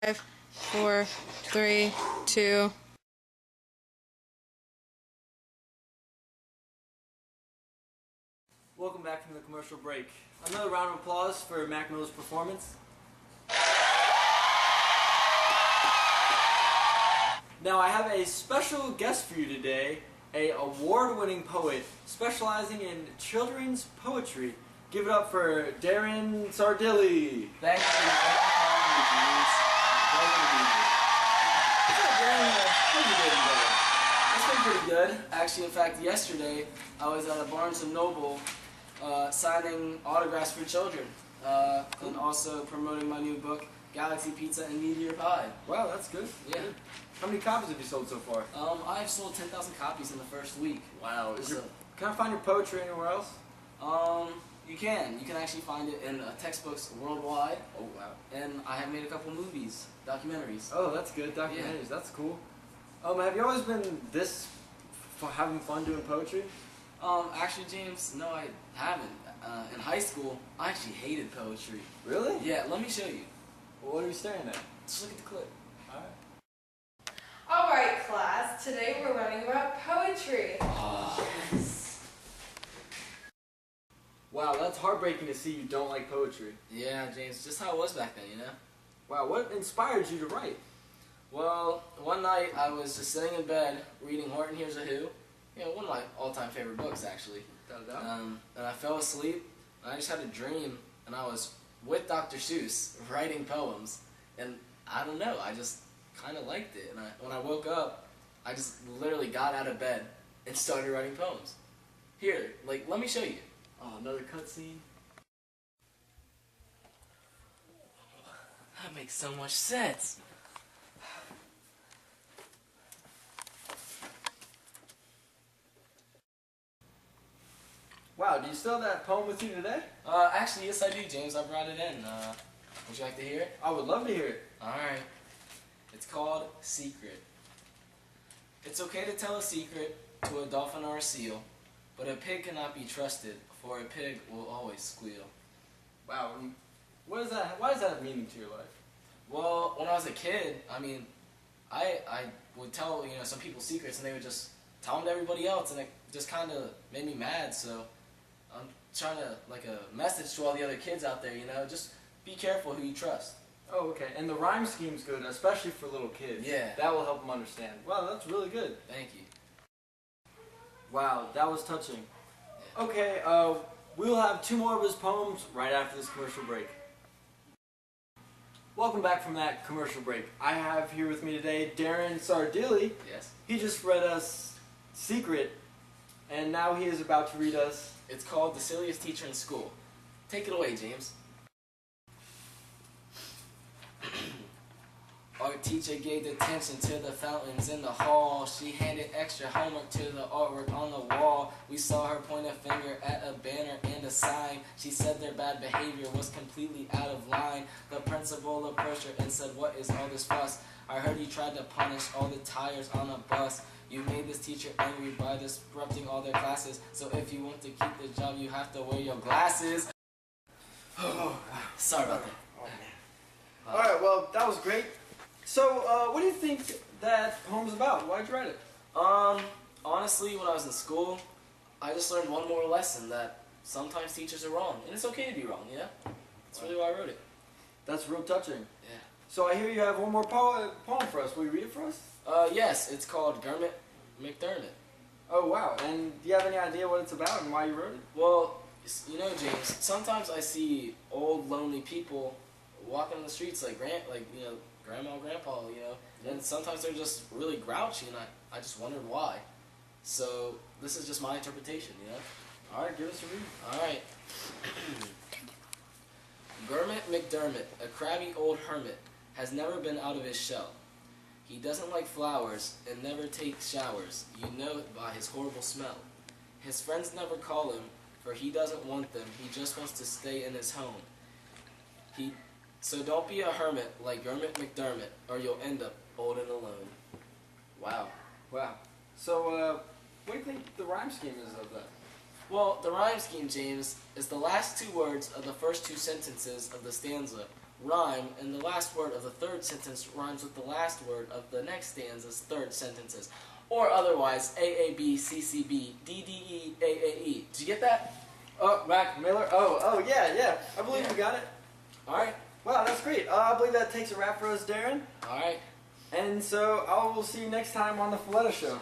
5, 4, 3, 2. Welcome back from the commercial break. Another round of applause for Mac Miller's performance. Now I have a special guest for you today, an award-winning poet specializing in children's poetry. Give it up for Darren Sardelli. Thank you. Thank you for having me, James. Pleasure to be here. What's up, Darren? How you doing today? It's been pretty good. Actually, in fact, yesterday I was at a Barnes & Noble signing autographs for children and also promoting my new book, Galaxy Pizza and Meteor Pie. Wow, that's good. Yeah. How many copies have you sold so far? I've sold 10,000 copies in the first week. Wow. Can I find your poetry anywhere else? You can. You can actually find it in textbooks worldwide. Oh, wow. And I have made a couple movies, documentaries. Oh, that's good. Documentaries. Yeah. That's cool. Have you always been this having fun doing poetry? Actually, James, no, I haven't. In high school, I actually hated poetry. Really? Yeah, let me show you. Well, what are you staring at? Just look at the clip. All right, class. Today we're learning about poetry. Wow, that's heartbreaking to see you don't like poetry. Yeah, James, just how it was back then, you know? Wow, what inspired you to write? Well, one night I was just sitting in bed reading Horton Hears a Who. You know, one of my all-time favorite books, actually. And I fell asleep, and I just had a dream, and I was with Dr. Seuss writing poems, and I don't know, I just kind of liked it. And when I woke up, I just literally got out of bed and started writing poems. Here, let me show you. Oh, another cutscene. That makes so much sense. Wow, do you still have that poem with you today? Actually, yes I do, James. I brought it in. Would you like to hear it? I would love to hear it. Alright. It's called Secret. It's okay to tell a secret to a dolphin or a seal, but a pig cannot be trusted, for a pig will always squeal. Wow, why does that have meaning to your life? Well, when I was a kid, I mean, I would tell, some people's secrets, and they would just tell them to everybody else, and it just kind of made me mad, so I'm trying to, a message to all the other kids out there, just be careful who you trust. Oh, okay. And the rhyme scheme's good, especially for little kids. Yeah. That will help them understand. Wow, that's really good. Thank you. Wow, that was touching. Yeah. Okay, we'll have 2 more of his poems right after this commercial break. Welcome back from that commercial break. I have here with me today Darren Sardelli. Yes? He just read us Secret, and now he is about to read us... It's called The Silliest Teacher in School. Take it away, James. Our teacher gave attention to the fountains in the hall. She handed extra homework to the artwork on the wall. We saw her point a finger at a banner and a sign. She said their bad behavior was completely out of line. The principal approached her and said, "What is all this fuss? I heard you tried to punish all the tires on a bus. You made this teacher angry by disrupting all their classes. So if you want to keep the job, you have to wear your glasses." Oh, sorry about that. Oh, man. Alright, well, that was great. So, what do you think that poem's about? Why'd you write it? Honestly, when I was in school, I just learned one more lesson, that sometimes teachers are wrong. And it's okay to be wrong, yeah? That's really why I wrote it. That's real touching. Yeah. So I hear you have one more poem for us. Will you read it for us? Yes, it's called Gurmit McDermott. Oh, wow. And do you have any idea what it's about and why you wrote it? Well, James, sometimes I see old, lonely people walking on the streets grandma and grandpa, and sometimes they're just really grouchy, and I just wondered why. So this is just my interpretation, Alright, give us a read. Alright. Gurmit McDermott, a crabby old hermit, has never been out of his shell. He doesn't like flowers and never takes showers. You know it by his horrible smell. His friends never call him, for he doesn't want them. He just wants to stay in his home. So don't be a hermit like Gurmit McDermott, or you'll end up old and alone. Wow. Wow. So, what do you think the rhyme scheme is of that? Well, the rhyme scheme, James, is the last 2 words of the first 2 sentences of the stanza rhyme, and the last word of the third sentence rhymes with the last word of the next stanza's third sentences. Or otherwise, AAB, CCB, DDE, AAE. Did you get that? Oh, Mac Miller. Oh, yeah. I believe you got it. Alright. Wow, that's great. I believe that takes a wrap for us, Darren. Alright. And so I will see you next time on the Folletta Show.